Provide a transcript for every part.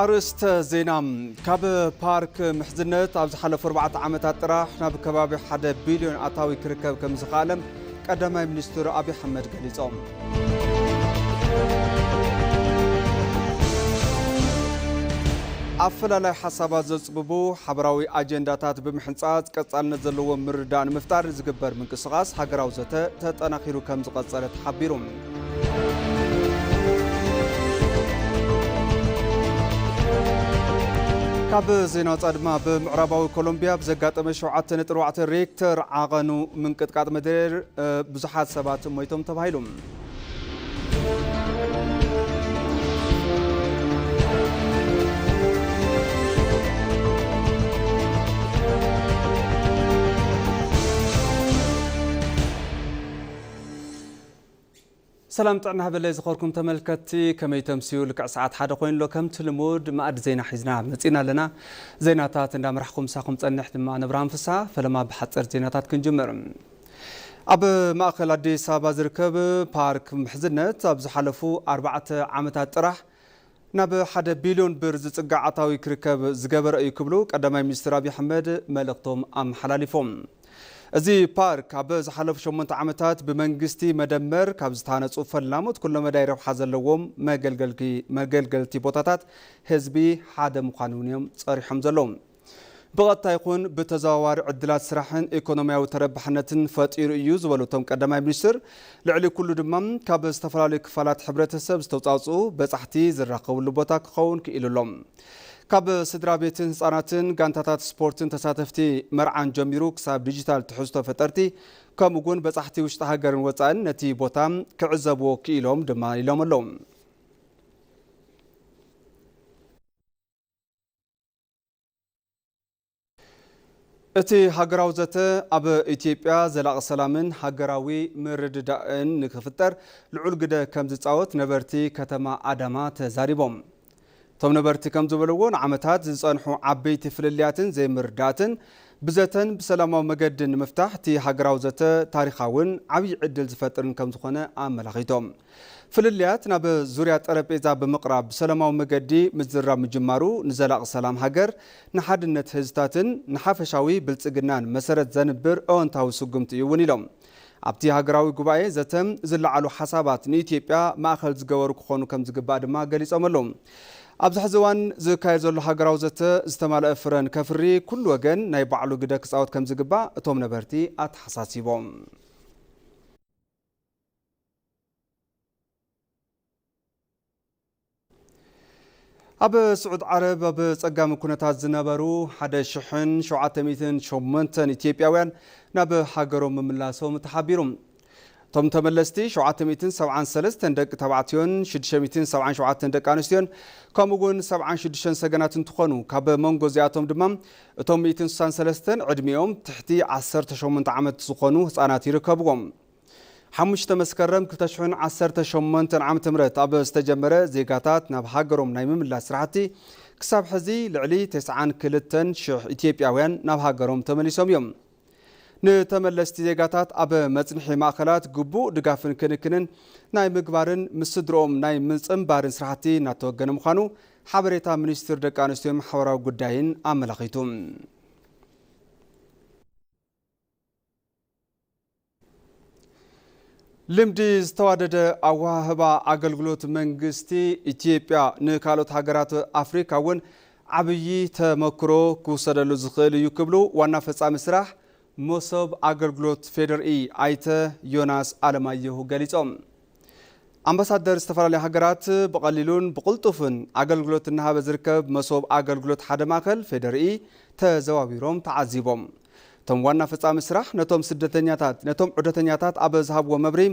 أرست زينام كاب بارك محزنة أبز حلف 4 عامات طراح ناب كبابي 1 بليون أتاوي كركب كم زخالم قدماي منستر أبي أحمد قليصوم أفلالاي حسابات زصببو حبراوي أجنداتات بمحنصات قصالነት ዘለዎ ምርዳን مفتار ዝግበር ምንቅስቃስ ሃገራዊ ዘተ ተጠናኺሩ ከም ዝቀጸለ ተሓቢሩ ካብ ዜና ጻድማ ብምዕራባዊ ኮሎምቢያ ብዘጋጠመ 7.4 ሬክተር ዓቐኑ ምንቅጥቃጥ ምድር ብዙሓት ሰባት ሞይቶም ተባሂሎም سلام طعنا هبل زخوركم تملكتي كما يتمسيو لك ساعات حدا خوين لو كم تلمود ما اد زينا حزنا مصينا لنا زيناتات اندامرحكم ساكم صنحت ما نبرام فسا فلما بحصر زيناتات كنجمر اب ماخل اديس ابا زركب بارك محزنت ابز حلفو 4 عامات طرح ناب 1 بليون بر زصقع عطاوي كركب زغبر اي كبلو قدماي مستر ابي احمد ملقتهم ام حلاليفهم ازي بارك ابز حلف 8 عامات بمنغستي مدمر كابز تانصو فلاموت كل مدايرو حزلوم ماغلغلتي بوتاتات حزبي حدا مقانونيوم صريحم زلوم بغتا يكون بتزاوار عدلات سراحن ايكونومياوي تربحنتن فطير ايو زبلوتم قدماي منستر لعلي كل دمم كابز تفلالي كفالات حبرتسب استوصاصو بصحتي زراقول بوتا كخون كيلولم كاب سدرا بيتن صاناتن غانتاتات سبورتن تساتفتي مرعان جميرو كساب ديجيتال تحزتو فطرتي كمغون بصحتي وشت هاغرن وصان نتي بوتام كعزبو كيلوم دما يلوملوم اتي هاغراو زته اب ايثيوبيا زلاق سلامن هاغراوي مردداءن نكفطر لعل غده كم زصاوت نبرتي كتما ادما تزاريبوم توم نبرتي كم زبلون عامتات زصنحو عبيت فللياتن زي مرداتن بزتن بسلامو مقدن مفتاح تي هاغراو زته تاريخاون عبي عدل زفطرن كم زخونه املاخيتوم فلليات ناب زوريا طربيزا بمقراب بسلامو مقدي مزراب مجمارو نزلاق سلام هاغر نحدنت هزتاتن نحافشاوي بلصقنان مسرت زنبر اونتاو سقمت يونيلوم ابتي هاغراوي غباي زتم زلعلو حسابات نيتيوبيا ماخل زغورو كخونو كم زغبا دما غليصوملوم ابزح زوان زكاي زلو هاغراو زته استمال افرن كفري كل وجن ناي بعلو غده كصاوت كم زغبا اتوم نبرتي اتحساسيبوم اب سعود عرب اب صقام كونتات زنبرو 1708 اثيوبياوያን ናብ ሃገሮም መምላሶም ተሓቢሮም ቶም ተመለስቲ 773 ደቂ ተባዕትዮን 677 ደቂ ኣንስትዮን ከምኡውን 76 ሰገናት እንትኾኑ ካብ መንጎ ዚኣቶም ድማ እቶም 163 ዕድሚኦም ትሕቲ 18 ዓመት ዝኾኑ ህፃናት ይርከብዎም 5 መስከረም 2018 ዓመተ ምህረት ኣብ ዝተጀመረ ዜጋታት ናብ ሃገሮም ናይ ምምላስ ስራሕቲ ክሳብ ሕዚ ልዕሊ 92,000 ኢትዮጵያውያን ናብ ሃገሮም ተመሊሶም እዮም نتملستي زيغاتات اب مصنحي ماخلات غبو دغافن كنكنن ناي مغبارن مسدروم ناي منصمبارن سرحتي ناتوغن مخانو حبريتا منستر دقانستيم حوراو غداين املخيتوم لمدي استوادد اواهبا اغلغلوت منغستي اثيوبيا نكالوت هاغرات افريكا ون عبي تمكرو كوسدلو زخيل يكبلو وانا فصام سراح مصوب አገልግሎት ፌደራል አይተ ዮናስ አለማየሁ ገሊጾም አምባሳደር استفرالي ሀገራት በቀሊሉን በቁልጡፍን አገልግሎትና በዝርከብ መሶብ አገልግሎት ሓደ ማከል ፌደራል ተዘዋቢሮም ተዓዚቦም ቶም ዋና ፈጻሚ ስራሕ ነቶም ስደተኛታት ነቶም ዑደተኛታት አበዝሃብዎ መብሪ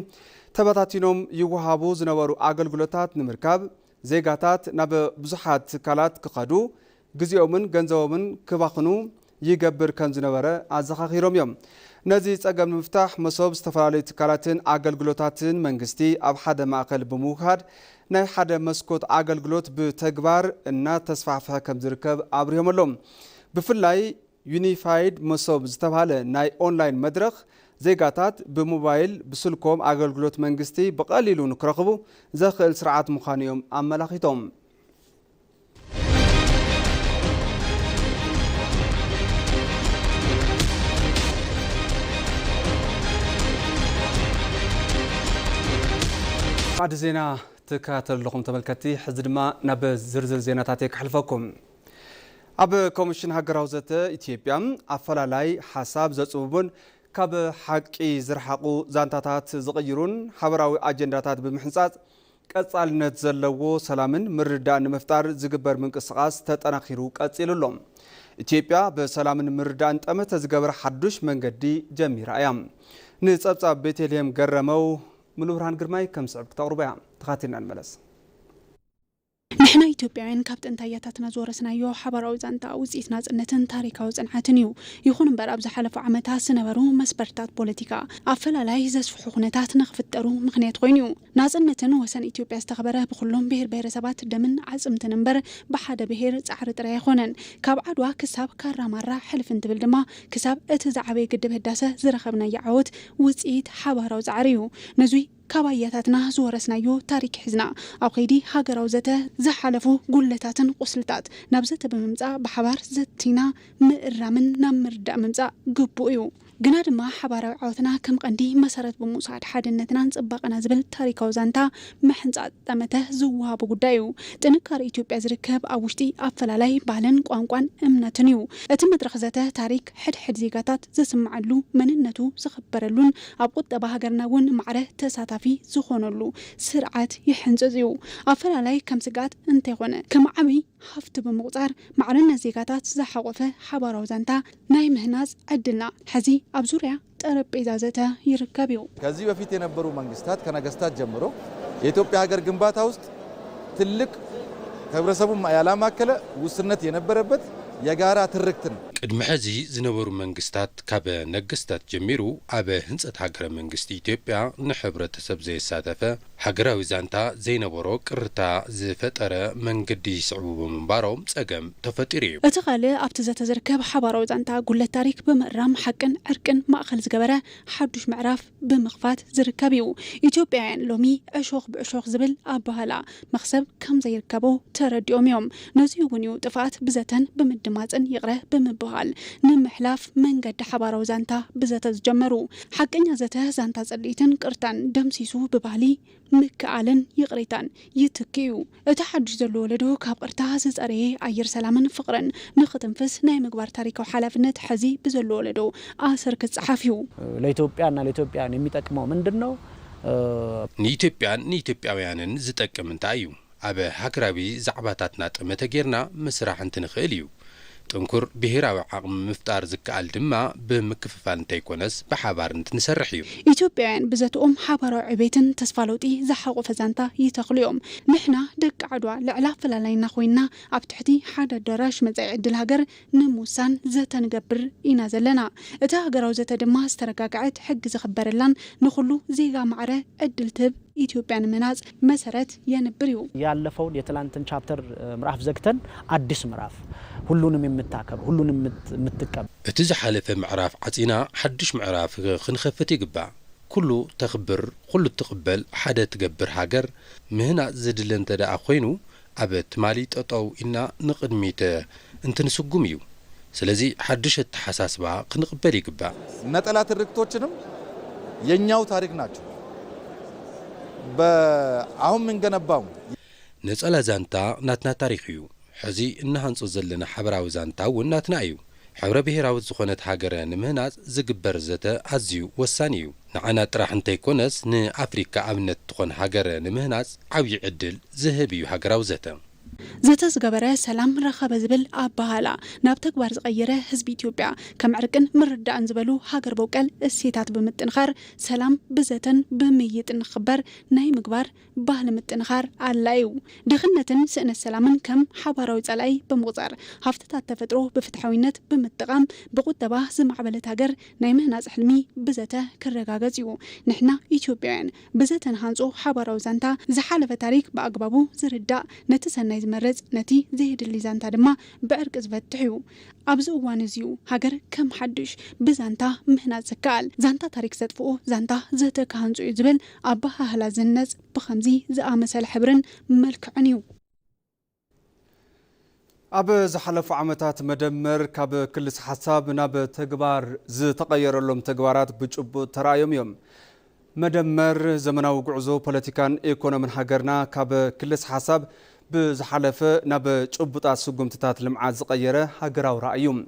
ተበታቲኖም ይወሃቡ ዝነበሩ አገልግሎታት ንምርካብ ዜጋታት ናብ ብዙሓት ካላት ክኸዱ ግዚኦምን ገንዘቦምን ክባኽኑ يقبر كان زنبرة أزخاخيرهم يوم نزي تقام مفتاح مصوب استفرالي تكالاتين أقلقلوتاتين منغستي أب حدا ماقل بموخاد ناي حدا مسكوت أقلقلوت بتقبار إنا تسفعفها كم زركب أبريهم اللوم بفلاي يونيفايد مصوب استفرالي ناي أونلاين مدرخ زيغاتات بموبايل بسلكوم أقلقلوت منغستي بقليلون كرخبو زخل سرعات مخانيوم أملاخيتهم بعد زينا تكاتل لكم تملكتي حزدما نب زرزر زيناتاتي كحلفكم أب كوميشن هاجراوزة إثيوبيا أفلالاي حساب زصوبون كاب حقي زرحقو زانتاتات زغيرون حبراوي أجنداتات بمحنصات قصالነት ዘለዎ ሰላምን ምርዳን መፍጠር ዝግበር ምንቅስቃስ ተጠናኺሩ ቀጽልሎም ኢትዮጵያ በሰላምን ምርዳን ጠመተ ዝገበር ሓዱሽ መንገዲ ጀሚራ እያ ንጸብጻብ ቤተልሔም ገረመው ሙሉብርሃን ግርማይ ከምስዕብ ተቅርበያ ተኻቲና እንመለስ نحن إثيوبيين كابتن تاياتنا زورسنا يو حبراو زانتا وزيتنا صنتن تاريخاو صنعتن يخون براب زحلف عمتا سنبرو مسبرتات بوليتيكا أفلالاي زسفحو خنتات نخفترو مخنيات خوينيو نازنتن وسن إثيوبيا استخبره بكلهم بهر بهرسبات دمن عزمتن نمبر بحدا بهر صحر تري خونن كاب عدوا كساب كارا مرة حلف انتبل دما كساب اتزعبي قدب هداسه زرخبنا يعود وزيت حبراو زعريو نزوي كاباياتنا زورسنايو تاريخ حزنا أو قيدي هاجراو زته زحلفو قلتاتن قسلتات نبزة بممزع بحبار زتينا مقرامن نمردا ممزع قبوئيو جناد ما حبارو عوثنا كم قندي مسارات بمساعد حدنتنا نصبقنا زبل تاريخاو زانتا محنصات تمته زوها بقدايو تنكار إثيوبيا زركب أوشتي أفلالاي بعلن قوانقوان امنتنيو اتمدرخ زته تاريخ حد زيغاتات زسمعلو مننتو زخبرلون أبقود بهاجرناون معره تساتا في زخونلو سرعات يحنززيو أفلالاي كم سقات انتيغونه كم عمي حفت بمغزار معرنا زيغاتات زحوفه حبارو زانتا ناي مهناز عدلنا حزي أبزوريا ጠረጴዛ ዘተ ይርከብዩ ከዚህ በፊት የነበሩ መንግስታት ከነገስታት ጀምሮ የኢትዮጵያ ሀገር ግንባታ ውስጥ ትልቅ ህብረተሰቡም ያላማከለ ውስነት የነበረበት የጋራ ትርክት ነው ቅድመ ሕዚ ዝነበሩ መንግስታት ካብ ነገስታት ጀሚሩ አበ ህንጸት ሀገረ መንግስት ኢትዮጵያ ንሕብረተሰብ ዘይሳተፈ ሀገራዊ ዛንታ ዘይነበሮ ቅርታ ዝፈጠረ መንገዲ ይስዕቡ በመንባሮም ጸገም ተፈጢሩ እዩ እቲ ኻልእ ኣብቲ ዘተዘርከብ ሓባራዊ ዛንታ ጉለት ታሪክ ብምእራም ሓቅን ዕርቅን ማእኸል ዝገበረ ሓዱሽ ምዕራፍ ብምኽፋት ዝርከብ እዩ ኢትዮጵያውያን ሎሚ ዕሾኽ ብዕሾኽ ዝብል ኣባህላ መኽሰብ ከም ዘይርከቦ ተረዲኦም እዮም ነዚ እውን እዩ ጥፋት ብዘተን ብምድማፅን ይቕረ ብምባል ንምሕላፍ መንገዲ ሓባራዊ ዛንታ ብዘተ ዝጀመሩ ሓቀኛ ዘተ ዛንታ ጸሊትን ቅርታን ደምሲሱ ብባህሊ ምክኣልን ይቕሪታን ይትክዩ እቲ ሓዱሽ ዘሎ ወለዶ ካብ ቅርታ ዝጸረየ ኣየር ሰላምን ፍቕርን ንኽትንፍስ ናይ ምግባር ታሪካዊ ሓላፍነት ሕዚ ብዘሎ ወለዶ ኣሰር ክጽሓፍ እዩ ለኢትዮጵያን የሚጠቅመው ምንድነው ንኢትዮጵያውያንን ዝጠቅም እንታይ እዩ አበ ሃገራዊ ዛዕባታትና ጠመተ ጌርና መስራሕ እንትንኽእል እዩ ጥንኩር ብሄራዊ ዓቅም ምፍጣር ዝከኣል ድማ ብምክፍፋል እንተይኮነስ ብሓባር እንትንሰርሕ እዩ ኢትዮጵያውያን ብዘትኦም ሓባራዊ ዕቤትን ተስፋ ለውጢ ዝሓቆፈ ዛንታ ይተኽልዮም ንሕና ደቂ ዓድዋ ልዕላ ፈላላይና ኮይና ኣብ ትሕቲ ሓደ ኣዳራሽ መጻኢ ዕድል ሃገር ንምውሳን ዘተንገብር ኢና ዘለና እቲ ሃገራዊ ዘተ ድማ ዝተረጋግዐት ሕጊ ዝኽበረላን ንኹሉ ዜጋ ማዕረ ዕድል ትህብ ኢትዮጵያን መናጽ መሰረት የንብር እዩ ያለፈውን የትላንትን ቻፕተር ምዕራፍ ዘግተን አዲስ ምዕራፍ ሁሉንም የምታከብ ሁሉንም የምትቀበል እቲ ዝሓለፈ ምዕራፍ ዓጺና ሓድሽ ምዕራፍ ክንኸፍት ይግባእ ኩሉ ተኽብር ኩሉ ትቕበል ሓደ ትገብር ሃገር ምህና ዝድለን ተደኣ ኮይኑ ኣብ ትማሊ ጠጠው ኢና ንቕድሚት እንትንስጉም እዩ ስለዚ ሓድሽ ተሓሳስባ ክንቅበል ይግባእ ነጠላ ትርክቶችንም የኛው ታሪክ ናቸው በአሁን ምን ገነባው ነጸላ ዛንታ ናትና ታሪክ እዩ ሕዚ እናሃንጾ ዘለና ሓበራዊ ዛንታ ወናትና እዩ ሕብረ ብሄራዊ ዝኾነት ሃገረ ንምህናጽ ዝግበር ዘተ ኣዝዩ ወሳኒ እዩ ንዓና ጥራሕ እንተይኮነስ ንኣፍሪካ ኣብነት ትኾን ሃገረ ንምህናጽ ዓብዪ ዕድል ዝህብ እዩ ሃገራዊ ዘተ ዘተ ዝገበረ ሰላም ረኸበ ዝብል ኣባህላ ናብ ተግባር ዝቐየረ ህዝቢ ኢትዮጵያ ከም ዕርቅን ምርዳእን ዝበሉ ሃገር በውቀል እሴታት ብምጥንኻር ሰላም ብዘተን ብምይጥን ክኽበር ናይ ምግባር ባህሊ ምጥንኻር ኣላ እዩ ድኽነትን ስእነት ሰላምን ከም ሓባራዊ ጸላኢ ብምቑጻር ሃፍትታት ተፈጥሮ ብፍትሓዊነት ብምጥቃም ብቁጠባ ዝማዕበለት ሃገር ናይ ምህናጽ ሕልሚ ብዘተ ክረጋገጽ እዩ ንሕና ኢትዮጵያውያን ብዘተ ንሃንጾ ሓባራዊ ዛንታ ዝሓለፈ ታሪክ ብኣግባቡ ዝርዳእ ነቲ ሰናይ ዝመረጽ ነቲ ዘይድሊ ዛንታ ድማ ብዕርቂ ዝፈትሕ እዩ ኣብዚ እዋን እዚዩ ሃገር ከም ሓድሽ ብዛንታ ምህናጽ ዝከኣል ዛንታ ታሪክ ዘጥፍኦ ዛንታ ዘተ ክሃንጹ እዩ ዝብል ኣባህላ ዝነጽ ብኸምዚ ዝኣመሰለ ሕብርን መልክዕን እዩ ኣብ ዝሓለፉ ዓመታት መደመር ካብ ክልስ ሓሳብ ናብ ተግባር ዝተቐየረሎም ተግባራት ብጭቡጥ ተራእዮም እዮም مدمر زمناو قعزو بوليتيكان إيكونومن هاجرنا كاب كلس حساب بزحلف ناب شبطات سقمتات لمعاد زقيرة هاجراو رأيهم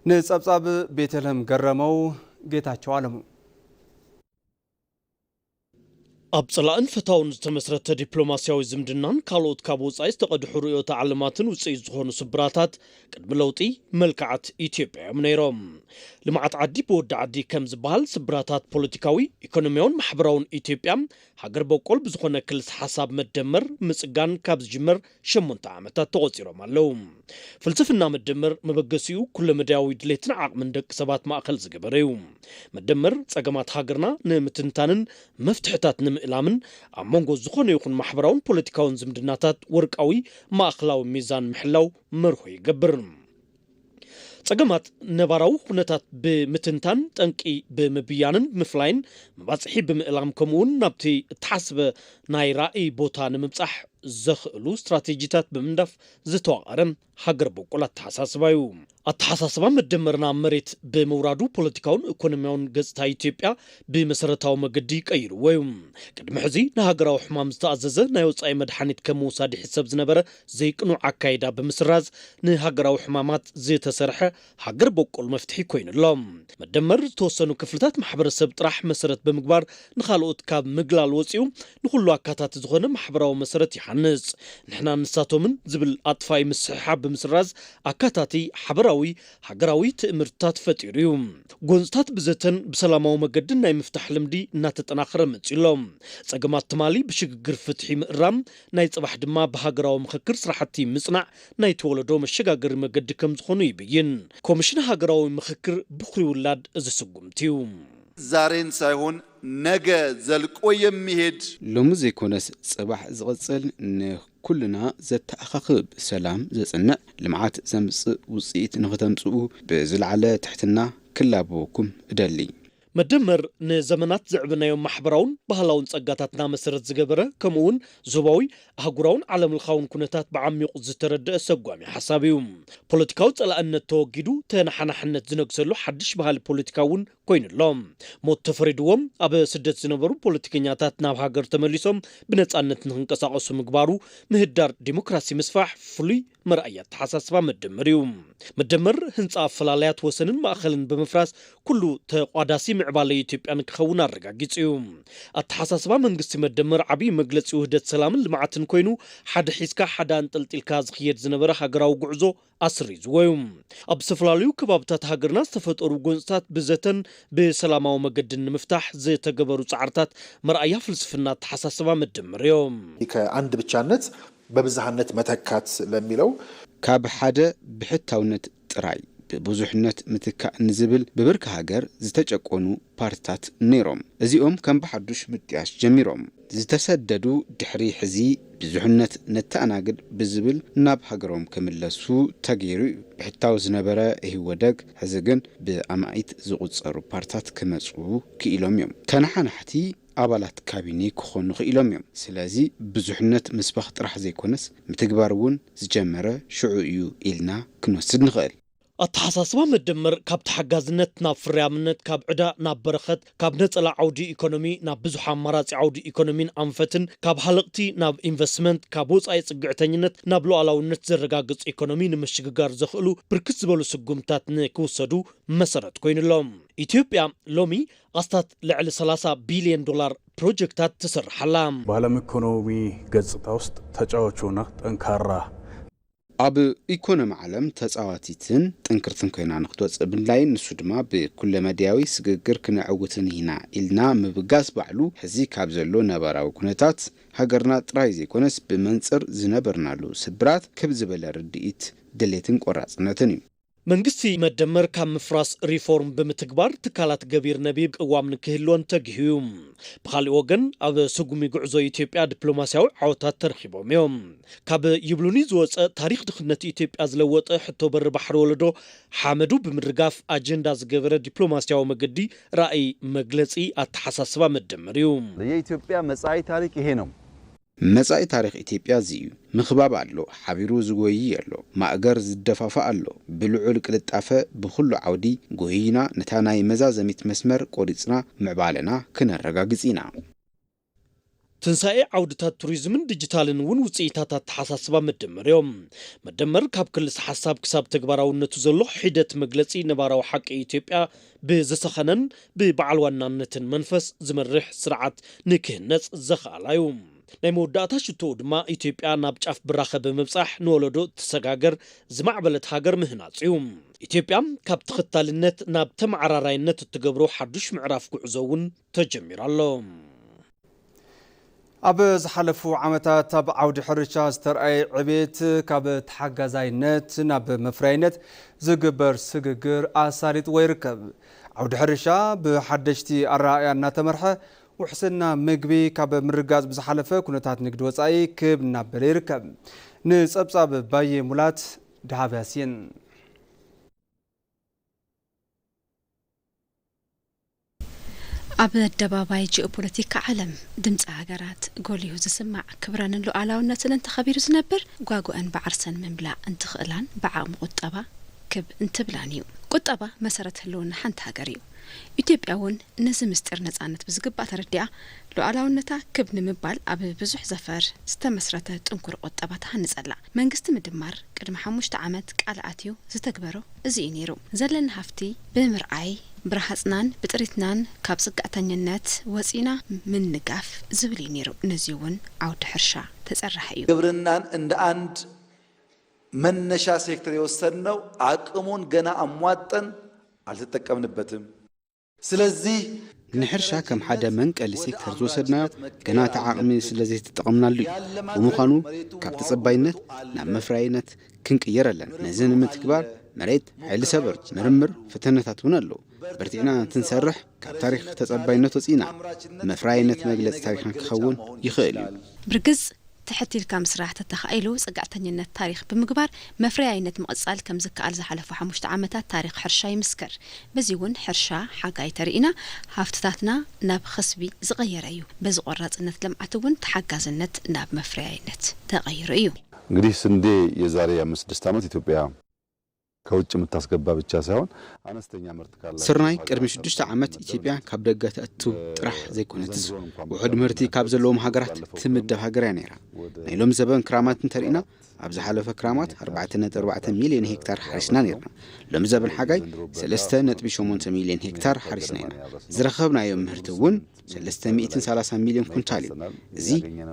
نصابصاب بيتلهم قرمو جيتاچو عالمو أبصلان فتاون تمسرت دبلوماسياوي زمدنان كالوت كابوس عايز تقدح رؤية تعلماتن وصيز زخون سبراتات قد ملوطي ملكعت إثيوبيا منيروم لمعات عدي بود عدي كم زبال سبراتات بوليتيكاوي إيكونوميون محبراون إثيوبيا حقر بوكول بزخون كلس حساب مدمر مسقان كابز جمر شمون تعامتات تغطيرهم اللوم فلسفنا مدمر مبقسيو كل مداوي دليتنا عق من دك سبات ما أقل زقبريوم مدمر ساقمات هاجرنا نمتنتانن مفتحتات إلامن أمونغو زخون يكون محبراون بوليتيكاون زمدناتات ورقاوي ما أخلاو ميزان محلاو مرخو يقبر ساقمات نباراو خونتات بمتنتان تنكي بمبيانن مفلاين مباصحي بمئلام كمون نابتي تحسب ناي رأي بوتان مبصح زخلو استراتيجيتات بمندف زتوغرم حقر بوكولا تحساسبايو التحساسبا مدمرنا مريت بمورادو بوليتيكاون ايكونوميون غزتا إثيوبيا بمسرتاو مقدي قيرو ويوم قدم حزي نهاجراو حمام استعززه نايوصاي مدحانيت كموسادي حساب زنبره زي قنو عكايدا بمسراز نهاجراو حمامات زي تسرحه حقر بوكول مفتحي كوين اللهم مدمر توسنو كفلتات محبر السب طرح مسرت بمقبار نخالوت كاب مقلال وصيو نخلو اكاتات زغونه محبراو مسرت يحنص نحنا نساتو من زبل اطفاي مسحاب بمسراز اكاتاتي حبراوي حقراوي تأمرتات فتيريوم غونزتات بزتن بسلاماو مقدن ناي مفتح لمدي ناتتناخر متسيلوم ساقمات تمالي بشققر فتحي مقرام ناي صباح دما بحقراو مخكر سراحتي مصنع ناي تولدو مشقاقر مقد كم زخونو يبين كومشن حقراوي مخكر بخري ولاد ازسقمتيوم زارين سايهون نجا زلقو يميهد لومزي كونس صباح زغصل كلنا زتأخخب سلام زصنع لمعات زمص وصيت نختمصو بزلعله تحتنا كلابوكم ادلي مدمر نزمنات زعبنايوم محبراون بهلاون صقاتاتنا مسرت زغبره كمون زوباوي احغراون عالم الخاون كنتات بعميق زتردد سغامي حسابيوم بوليتيكاو صلأن توغيدو تنحنحنت زنغسلو حدش بهال بوليتيكاون كوينلوم موت تفريدوم اب سدت زنبرو بوليتيكኛታት ናብ ሃገር ተመሊሶም بنጻነት ንንቀሳቀሱ ምግባሩ ምህዳር ዲሞክራሲ መስፋሕ ፍሉይ مرأيات حساسبا مدمر هنص أفلاليات وسنن مأخلن بمفراس كله تقاداسي معبالي إثيوبيا نكخونا الرقاقيتيوم التحساسبا منقسي مدمر عبي مجلس وهدة سلام المعتن كوينو حد حيسكا حدا انتلتلكا زخير زنبرا حقراو قعزو أسري زويوم أبسفلاليو كبابتات هاقرنا استفتقرو قنصات بزتن بسلاماو مقدن مفتاح زي تقبرو سعرتات مرأيا فلسفنات حساسبا مدمر يوم عند بتشانت ببزحنت متكات لميلو كاب حدا بحتاونت طراي ببزحنت متكا نزبل ببرك هاجر زتجقونو بارتات نيروم ازيوم كان بحدوش متياش جميروم زتسددو دحري حزي بزحنت نتاناقد بزبل ناب هاجروم كملسو تغيرو بحتاو زنبره هيودق حزقن بامايت زقصرو بارتات كمصو كيلوم يوم تنحنحتي أبالات كابيني كخون خيلهم يوم سلازي بزحنت مسبخ طرح زي كونس متقبارون زجمره شعويو إلنا كنوسد نغير التحساسبا مدمر كاب تحجازنت ناب فريامنت كاب عدا ناب برخت كاب نطلع عودي ايكونومي ناب بزح امارات عودي ايكونومي انفتن كاب حلقتي ناب انفستمنت كاب وصاي صقعتنينت ناب لوعلاونت زرغاغص ايكونومي نمشغغار زخلو بركس زبلو سقمتات نكوسدو مسرت كوينلوم ኢትዮጵያ ሎሚ አስታት ለዕለ 30 ቢሊዮን ዶላር ፕሮጀክታት ተሰርሐላም በዓለም ኢኮኖሚ ገጽታ ውስጥ ተጫዋቾና ጠንካራ አብ ኢኮኖሚ ዓለም ተጻዋቲትን ጥንክርትን ኮይና ንክትወጽ ብንላይ ንሱ ድማ በኩለ መዲያዊ ስግግር ክንዕውትን ኢና ኢልና ምብጋስ ባዕሉ ሕዚ ካብ ዘሎ ነባራዊ ኩነታት ሃገርና ጥራይ ዘይኮነስ ብመንጽር ዝነበርናሉ ስብራት ከብ ዝበለ ርድኢት ድሌትን ቆራጽነትን እዩ መንግስቲ መደመር ካብ ምፍራስ ሪፎርም በመተግባር ተካላት ገቢር ነቢብ ቅዋም ንክህልዎን ተግሂዩም በኻሊ ወገን ኣብ ስጉሚ ጉዕዞ ኢትዮጵያ ዲፕሎማሲያዊ ዓወታት ተረኺቦም እዮም ካብ ይብሉኒ ዝወፀ ታሪክ ድኽነት ኢትዮጵያ ዝለወጠ ሕቶ በር ባሕሪ ወለዶ ሓመዱ ብምድርጋፍ አጀንዳ ዝገበረ ዲፕሎማሲያዊ መገዲ ራእይ መግለጺ አተሐሳስባ መደመር እዩ የኢትዮጵያ መጻኢ ታሪክ ይሄ ነው መጻኢ ታሪክ ኢትዮጵያ ዝዩ ምኽባብ ኣሎ ሓቢሩ ዝጎይ ኣሎ ማእገር ዝደፋፋ ኣሎ ብልዑል ቅልጣፈ ብኩሉ ዓውዲ ጎይና ነታ ናይ መዛዘሚት መስመር ቆሪጽና ምዕባለና ክነረጋግጽና ትንሳኤ ዓውድታት ቱሪዝምን ዲጂታልን ውን ውጽኢታት ተሓሳስባ መደመርዮም መደመር ካብ ክልስ ሓሳብ ክሳብ ተግባራውነቱ ዘሎ ሒደት መግለጺ ነባራዊ ሓቂ ኢትዮጵያ ብዘሰኸነን ብበዓል ዋናነትን መንፈስ ዝመርሕ ስርዓት ንክህነጽ ዘኽኣላዩ ናይ መወዳእታ ሽቶ ድማ ኢትዮጵያ ናብ ጫፍ ብራኸ በመብጻሕ ንወለዶ ተሰጋገር ዝማዕበለት ሃገር ምህናጽ እዩ ኢትዮጵያ ካብ ተኸታልነት ናብ ተመዓራራይነት እትገብሮ ሓዱሽ ምዕራፍ ጉዕዞ ውን ተጀሚሩ ኣሎ ኣብ ዝሓለፉ ዓመታት ኣብ ዓውዲ ሕርሻ ዝተርኣየ ዕቤት ካብ ተሓጋዛይነት ናብ መፍራይነት ዝግበር ስግግር ኣሳሪጥ ወይርከብ ዓውዲ ሕርሻ ብሓደሽቲ ኣረኣእያ እናተመርሐ ውሕስና ምግቢ ካብ ምርጋዝ ብዝሓለፈ ኩነታት ንግዲ ወፃኢ ክብ እናበለ ይርከብ ንጸብጻብ ባየ ሙላት ድሃብያስን ኣብ ኣደባባይ ጂኦፖለቲካ ዓለም ድምፂ ሃገራት ጎሊሁ ዝስማዕ ክብረንን ሉዓላውነትን እንተኸቢሩ ዝነብር ጓጉአን ባዓርሰን ምምላእ እንትኽእላን ብዓቕሚ ቁጠባ ክብ እንትብላን እዩ ቁጠባ መሰረት ህልውና ሓንቲ ሃገር እዩ ኢትዮጵያ ውን ነዚ ምስጢር ነጻነት ብዝግባእ ተረዲኣ ሉዓላውነታ ክብ ንምባል ኣብ ብዙሕ ዘፈር ዝተመስረተ ጥንኩር ቁጠባ ተሃንጸላ መንግስቲ ምድማር ቅድሚ 5 ዓመት ቃል ኣትዩ ዝተግበሮ እዚ እዩ ነይሩ ዘለና ሃፍቲ ብምርኣይ ብረሃጽናን ብጥሪትናን ካብ ጽጋዕተኝነት ወፂና ምንጋፍ ዝብል እዩ ነይሩ ነዚ ውን ዓውዲ ሕርሻ ተጸራሐ እዩ ግብርናን እንደ አንድ መነሻ ሴክተር የወሰድነው አቅሙን ገና አሟጠን አልተጠቀምንበትም ስለዚህ ንሕርሻ ከም ሓደ መንቀሊ ሴክተር ዝወሰድናዮ ገና ተዓቕሚ ስለዘይ ተጠቕምናሉ እዩ ብምዃኑ ካብ ተጸባይነት ናብ መፍራይነት ክንቅየር ኣለና ነዚ ንምትግባር መሬት ሓይሊ ሰብር ምርምር ፈተነታት ውን ኣለዉ በርቲዕና ትንሰርሕ ካብ ታሪክ ተጸባይነት ወፂና መፍራይነት መግለጽ ታሪክና ክኸውን ይኽእል እዩ ብርግጽ تحتيل كام سراح تتخيلوا صقعتنينة تاريخ بمقبار مفريعينة مقصال كم زكاء الزحلف وحمشت عامتات تاريخ حرشا يمسكر بزيون حرشا حقاي ترينا هافتاتنا ناب خصبي زغير أيو بزقرات إنت لم أتون تحجز النت ناب مفريعينة تغير أيو እንግዲህ ስንዴ የዛሬ 5-6 ዓመት ኢትዮጵያ ከውጭ የምታስገባ ብቻ ሳይሆን አነስተኛ ምርት ካለ ስርናይ ቅድሚ 6 ዓመት ኢትዮጵያ ካብ ደገ ተእቱ ጥራሕ ዘይኮነት ውሑድ ምርቲ ካብ ዘለዎም ሃገራት ትምደብ ሃገር ነይራ ናይሎም ዘበን ክራማትን ተሪና ኣብ ዝሓለፈ ክራማት 4.4 ሚሊዮን ሄክታር ሓሪስና ነርና ሎም ዘበን ሓጋይ 3.8 ሚሊዮን ሄክታር ሓሪስና ኢና ዝረኸብናዮም ምህርቲ እውን 330 ሚሊዮን ኩንታል እዚ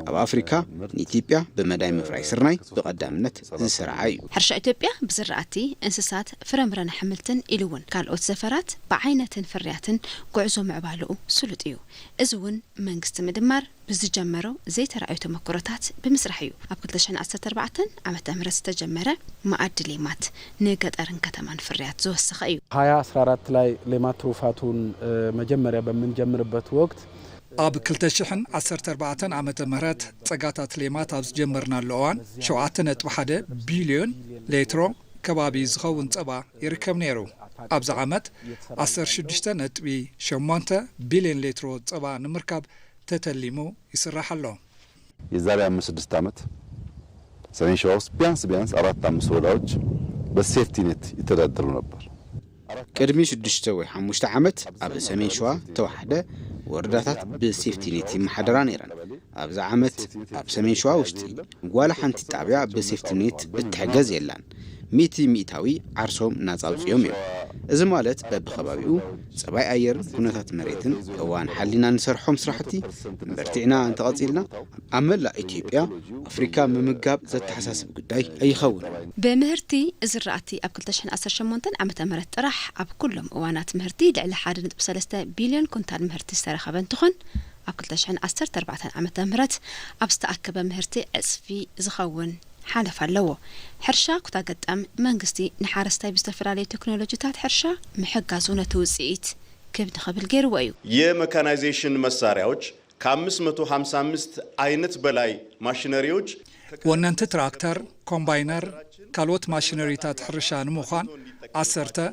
ኣብ ኣፍሪካ ንኢትዮጵያ በመዳይ ምፍራይ ስርናይ በቀዳምነት ዝስራዓ እዩ ሕርሻ ኢትዮጵያ ብዝራእቲ እንስሳት ፍረምረን ሕምልትን ኢሉውን ካልኦት ዘፈራት ብዓይነትን ፍርያትን ጉዕዞ ምዕባልኡ ስሉጥ እዩ እዚ እውን መንግስቲ ምድማር ብዝጀመረው ዘይተራእዩ ተመክሮታት ብምስራሕ እዩ ኣብ 2014 ዓመተ ምህረት ዝተጀመረ ማዕድ ሌማት ንገጠርን ከተማን ፍርያት ዝወሰኸ እዩ 2014 ላይ ሌማት ትሩፋቱን መጀመሪያ በምንጀምርበት ወቅት ኣብ 2014 ዓመተ ምህረት ጸጋታት ሌማት ኣብ ዝጀመርናሉ እዋን 7.1 ቢልዮን ሌትሮ ከባቢ ዝኸውን ጸባ ይርከብ ነይሩ ኣብዚ ዓመት 16.8 ቢልዮን ሌትሮ ጸባ ንምርካብ ተተሊሙ ይስራሕ ኣሎ የዛሬ 5-6 ዓመት ሰሜን ሸዋ ውስጥ ቢያንስ 4-5 ወረዳዎች በሴፍቲ ኔት ይተዳደሩ ነበር ቅድሚ 6 ወይ 5 ዓመት ኣብ ሰሜን ሸዋ ተዋሕደ ወረዳታት በሴፍቲ ኔት ይመሓደራ ነይረን ኣብዚ ዓመት ኣብ ሰሜን ሸዋ ውሽጢ ጓላ ሓንቲ ጣብያ በሴፍቲ ኔት እትሕገዝ የላን ሚታዊ ዓርሶም ናጻውጽዮም እዮም እዚ ማለት በብኸባቢኡ ጸባይ ኣየር ኩነታት መሬትን እዋን ሓሊና ንሰርሖም ስራሕቲ በርቲዕና እንተቐጺልና ኣብ መላእ ኢትዮጵያ ኣፍሪካ ምምጋብ ዘተሓሳስብ ጉዳይ ኣይኸውን በምህርቲ ዝራእቲ ኣብ 2018 ዓመተ ምህረት ጥራሕ ኣብ ኩሎም እዋናት ምህርቲ ልዕሊ 1.3 ቢልዮን ኩንታል ምህርቲ ዝተረኸበ እንትኾን ኣብ 2014 ዓመተ ምህረት ኣብ ዝተኣከበ ምህርቲ ዕጽፊ ዝኸውን حالف اللو حرشا كتا قدام منغستي نحارستاي بستفرالي تكنولوجيات حرشا محقازونة توزيت كيف نخبل غير ويو የመካናይዜሽን መሳሪያዎች ከ555 አይነት በላይ ማሽነሪዎች ወነንተ ትራክተር ኮምባይነር ካልወት ማሽነሪታት ሕርሻ ንምዃን 10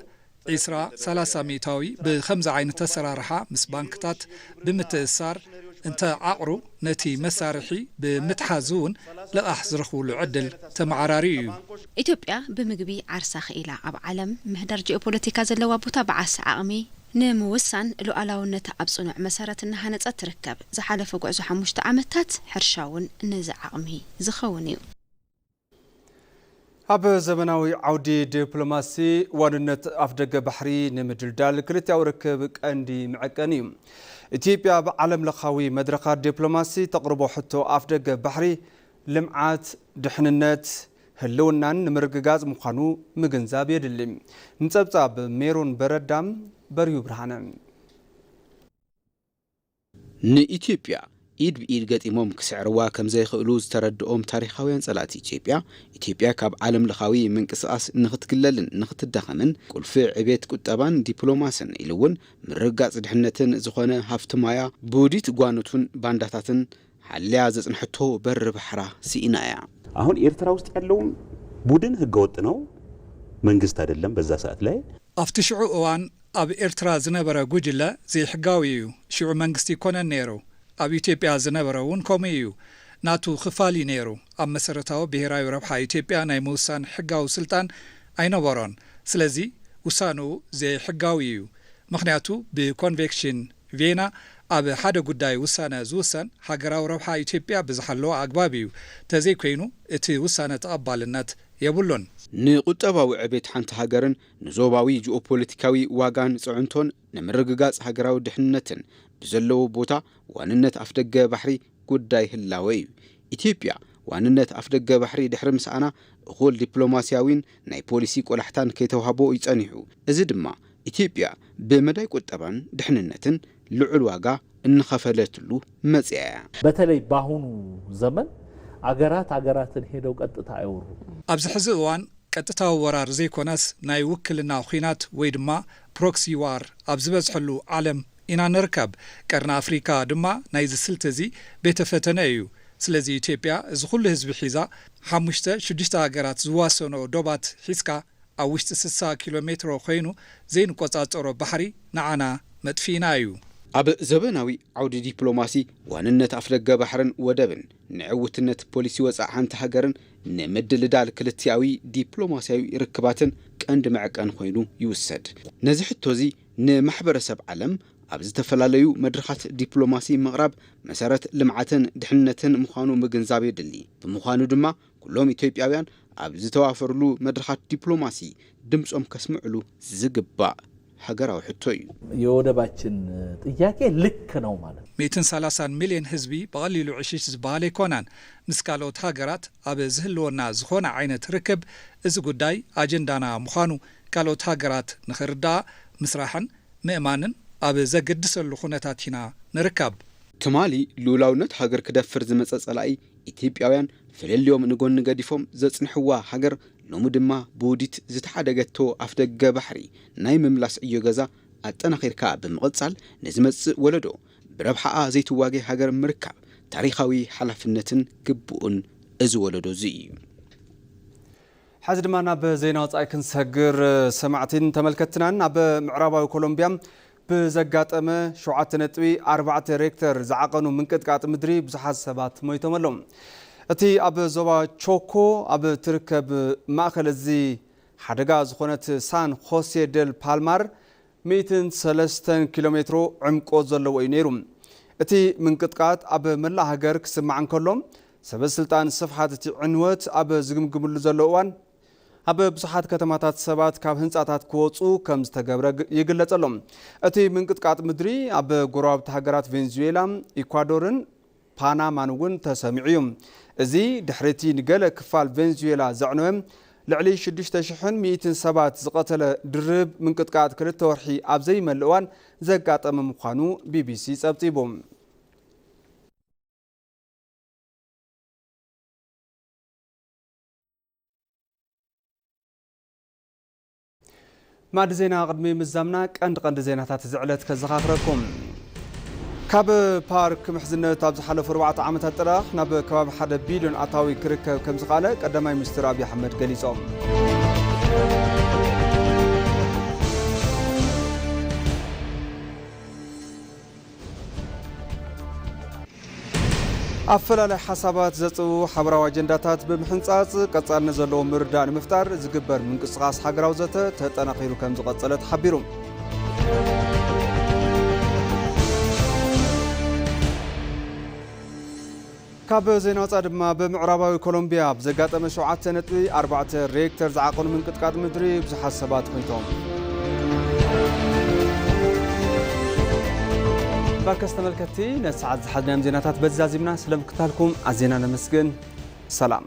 30 ሚታዊ ብ5 ዓይነት ተሰራርሓ ምስ ባንክታት ብምትእሳር انت عقرو نتي مسارحي بمتحازون لقاح زرخو العدل تمعراريو ኢትዮጵያ ብምግቢ ዓርሳ ኽኢላ ኣብ ዓለም ምህዳር ጂኦፖለቲካ ዘለዋ ቦታ በዓስ ዓቕሚ ንምውሳን ሉዓላውነት ኣብ ጽኑዕ መሰረት እናሃነጸት ትርከብ ዝሓለፈ ጉዕዞ 5 ዓመታት ሕርሻውን ነዚ ዓቕሚ ዝኸውን እዩ ኣብ ዘመናዊ ዓውዲ ዲፕሎማሲ ዋንነት ኣፍደገ ባሕሪ ንምድልዳል ክልቲያው ርክብ ቀንዲ መዐቀኒ እዩ ኢትዮጵያ ብዓለም ለኻዊ መድረኻት ዲፕሎማሲ ተቕርቦ ሕቶ ኣፍደገ ባሕሪ ልምዓት ድሕንነት ህልውናን ንምርግጋጽ ምዃኑ ምግንዛብ የድሊ ንጸብጻብ ሜሮን በረዳም በርዩ ብርሃነ ንኢትዮጵያ ኢድ ብኢድ ገጢሞም ክስዕርዋ ከም ዘይኽእሉ ዝተረድኦም ታሪኻውያን ጸላት ኢትዮጵያ ካብ ዓለም ለኻዊ ምንቅስቓስ ንኽትግለልን ንኽትዳኸምን ቁልፊ ዕቤት ቁጠባን ዲፕሎማስን ኢሉ እውን ምርጋጽ ድሕነትን ዝኾነ ሃፍቲ ማያ ብውዲት ጓኖቱን ባንዳታትን ሓልያ ዘጽንሕቶ በር ባሕራ ሲኢና እያ አሁን ኤርትራ ውስጥ ያለው ቡድን ህገወጥ ነው መንግስት አይደለም በዛ ሰዓት ላይ አፍትሽዑ እዋን ኣብ ኤርትራ ዝነበረ ጉጅለ ዘይሕጋዊ እዩ ሽዑ መንግስቲ ኮነን ነይሩ ኣብ ኢትዮጵያ ዝነበረውን ከምኡ እዩ ናቱ ክፋሊ ነይሩ ኣብ መሰረታዊ ብሔራዊ ረብሓ ኢትዮጵያ ናይ ምውሳን ሕጋዊ ስልጣን ኣይነበሮን ስለዚ ውሳኑ ዘይሕጋዊ እዩ ምክንያቱ ብኮንቬክሽን ቪየና ኣብ ሓደ ጉዳይ ውሳነ ዝውሰን ሃገራዊ ረብሓ ኢትዮጵያ ብዝሓለዎ ኣግባብ እዩ ተዘይ ኮይኑ እቲ ውሳነ ተቐባልነት የብሉን ንቁጠባዊ ዕቤት ሓንቲ ሃገርን ንዞባዊ ጂኦፖለቲካዊ ዋጋን ጽዕንቶን ንምርግጋጽ ሃገራዊ ድሕንነትን ብዘለዎ ቦታ ዋንነት ኣፍደገ ባሕሪ ጉዳይ ህላወ እዩ ኢትዮጵያ ዋንነት ኣፍደገ ባሕሪ ድሕሪ ምስኣና እኹል ዲፕሎማስያዊን ናይ ፖሊሲ ቆላሕታን ከይተዋህቦ ይጸኒሑ እዚ ድማ ኢትዮጵያ በመዳይ ቁጠባን ድሕንነትን ልዑል ዋጋ እንኸፈለትሉ መጽያ በተለይ ባሁኑ ዘመን አገራትን ሄደው ቀጥታ አይወሩ ኣብዚ ሕዚ እዋን ቀጥታዊ ወራር ዘይኮነስ ናይ ውክልና ኺናት ወይ ድማ ፕሮክሲ ዋር ኣብ ዝበዝሕሉ ዓለም ኢና ንርከብ ቀርና ኣፍሪካ ድማ ናይ ዝስልት እዚ ቤተ ፈተነ እዩ ስለዚ ኢትዮጵያ እዚ ኩሉ ህዝቢ ሒዛ 5-6 ሃገራት ዝዋሰኖ ዶባት ሒዝካ ኣብ ውሽጢ 60 ኪሎ ሜትሮ ኮይኑ ዘይንቆጻጸሮ ባሕሪ ንዓና መጥፊና እዩ ኣብ ዘበናዊ ዓውዲ ዲፕሎማሲ ዋንነት ኣፍደገ ባሕርን ወደብን ንዕውትነት ፖሊሲ ወፃእ ሓንቲ ሃገርን ንምድልዳል ክልቲያዊ ዲፕሎማስያዊ ርክባትን ቀንዲ መዐቀን ኮይኑ ይውሰድ ነዚ ሕቶ እዚ ንማሕበረሰብ ዓለም ኣብ ዝተፈላለዩ መድረኻት ዲፕሎማሲ ምቕራብ መሰረት ልምዓትን ድሕንነትን ምዃኑ ምግንዛብ የድሊ ብምዃኑ ድማ ኩሎም ኢትዮጵያውያን ኣብ ዝተዋፈርሉ መድረኻት ዲፕሎማሲ ድምጾም ከስምዕሉ ዝግባእ ሀገራዊ ሕቶ እዩ የወደባችን ጥያቄ ልክ ነው ማለት 130 ሚሊዮን ህዝቢ በቀሊሉ ዕሽሽ ዝበሃል ይኮናን ንስካሎት ሃገራት ኣብ ዝህልወና ዝኾነ ዓይነት ርክብ እዚ ጉዳይ አጀንዳና ምዃኑ ካሎት ሃገራት ንኽርዳእ ምስራሕን ምእማንን ኣብ ዘገድሰሉ ኩነታት ኢና ንርከብ ትማሊ ሉላውነት ሃገር ክደፍር ዝመጸ ጸላኢ ኢትዮጵያውያን ፍልልዮም ንጎን ገዲፎም ዘጽንሕዋ ሃገር ሎሙ ድማ ብውዲት ዝተሓደገቶ ኣፍደገ ባሕሪ ናይ ምምላስ እዮ ገዛ ኣጠናኺርካ ብምቕጻል ንዝመጽእ ወለዶ ብረብሓኣ ዘይትዋጌ ሃገር ምርካብ ታሪኻዊ ሓላፍነትን ግቡእን እዚ ወለዶ እዚ እዩ حاز دمانا بزينا وصاي كنسجر سمعتين تملكتنا ኣብ ምዕራባዊ ኮሎምቢያ بزقاتمه 7.4 ريكتر زعقنو منقጥቃጥ ምድሪ ብዙሓት ሰባት ሞይቶም ኣሎም እቲ ኣብ ዞባ ቾኮ ኣብ ትርከብ ማእከል እዚ ሓደጋ ዝኾነት ሳን ሆሴ ደል ፓልማር 103 ኪሎ ሜትሮ ዕምቆ ዘለዎ እዩ ነይሩ እቲ منقጥቃጥ ኣብ መላ ሃገር ክስማዕ እንከሎም ሰበስልጣን ስፍሓት እቲ ዕንወት ኣብ ዝግምግምሉ ዘሎ እዋን ኣብ ብዙሓት ከተማታት ሰባት ካብ ህንጻታት ክወጹ ከም ዝተገብረ ይግለጸሎም እቲ ምንቅጥቃጥ ምድሪ ኣብ ጎረባብቲ ሃገራት ቬንዙዌላ ኢኳዶርን ፓናማን እውን ተሰሚዑ እዩ እዚ ድሕሪቲ ንገለ ክፋል ቬንዙዌላ ዘዕነወ ልዕሊ 6100 ሰባት ዝቐተለ ድርብ ምንቅጥቃጥ 2 ወርሒ ኣብ ዘይመልእ እዋን ዘጋጠመ ምዃኑ ቢቢሲ ጸብጺቦም ማድ ዜና ቅድሚ ምዛምና ቀንድ ዜናታት ዝዕለት ከዘኻኽረኩም ካብ ፓርክ ምሕዝነት ኣብ ዝሓለፉ 4 ዓመታት ጥራኽ ናብ ከባቢ 1 ቢልዮን ኣታዊ ክርከብ ከም ዝኻለ ቀዳማይ ሚኒስትር አብይ አሕመድ ገሊጾም أفلال حسابات زتو حبراو أجنداتات بمحنصاص قصال نزلو مردان مفتار زقبر من قصقاص حقراو زته تتناقيرو كم زقصلت حبيروم كاب زينا صادما بمعرباوي كولومبيا بزقاطمه 7.4 ريكتر زعقون من قطقاط مدري بزحسبات كنتم باكست ملكتي نسعد حدنا مزيناتات بزازيمنا سلام كتالكم عزينا نمسكن سلام